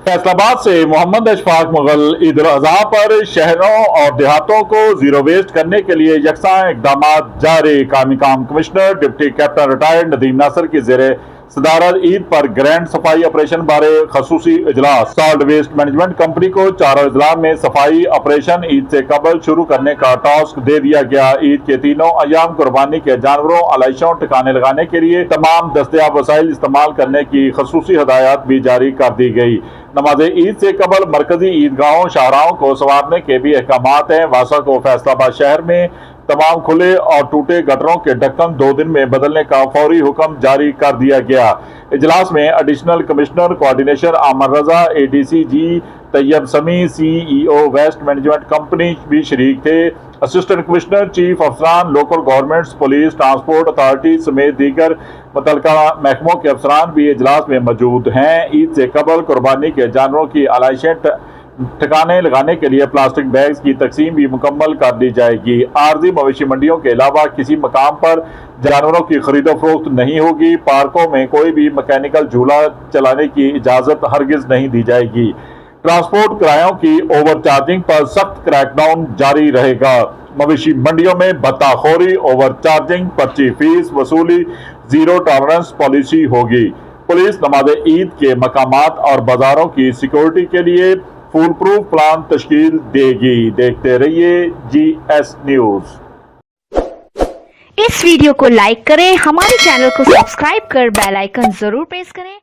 फैसलाबाद से मोहम्मद अशफाक मुगल ईद उल अजहा पर शहरों और देहातों को जीरो वेस्ट करने के लिए यकसा इकदाम जारी। कामी काम commissioner deputy captain retired Nadeem Nasir की जेर सदारत ईद पर ग्रैंड सफाई ऑपरेशन बारे खसूसी इजलास। सॉल्ट वेस्ट मैनेजमेंट कंपनी को चारों अजला में सफाई ऑपरेशन ईद से कबल शुरू करने का टास्क दे दिया गया। ईद के तीनों अयाम कुर्बानी के जानवरों आलाइशों ठिकाने लगाने के लिए तमाम दस्तयाब वसाइल इस्तेमाल करने की खसूसी हदायत भी जारी कर दी गई। नमाज ईद से कबल मरकजी ईदगाहों शाहराहों को संवारने के भी अहकामात हैं। वासा को फैसलाबाद शहर में तमाम खुले और टूटे गटरों के ढक्कन 2 दिन में बदलने का फौरी हुक्म जारी कर दिया गया। इजलास में एडिशनल कमिश्नर कोऑर्डिनेशन आमर रजा, एडीसी जी तैयब समी, सीईओ वेस्ट मैनेजमेंट कंपनी भी शरीक थे। असिस्टेंट कमिश्नर, चीफ अफसरान, local governments, police, transport authority समेत दीगर मुतल्लिका महकमों के अफसरान भी इजलास में मौजूद हैं। ईद से कबल कुर्बानी के जानवरों की आलाइशें ठिकाने लगाने के लिए प्लास्टिक बैग्स की तकसीम भी मुकम्मल कर दी जाएगी। आरजी मवेशी मंडियों के अलावा किसी मकाम पर जानवरों की खरीदो फरोख्त नहीं होगी। पार्कों में कोई भी मैकेनिकल झूला चलाने की इजाज़त हरगिज नहीं दी जाएगी। ट्रांसपोर्ट किरायों की ओवर चार्जिंग पर सख्त क्रैकडाउन जारी रहेगा। मवेशी मंडियों में भत्ताखोरी, ओवर चार्जिंग, पर्ची फीस वसूली, जीरो टॉलरेंस पॉलिसी होगी। पुलिस नमाज ईद के मकामात और बाजारों की सिक्योरिटी के लिए फुल प्रूफ प्लान तश्कील देगी। देखते रहिए GS न्यूज। इस वीडियो को लाइक करें, हमारे चैनल को सब्सक्राइब कर बेल आइकन जरूर प्रेस करें।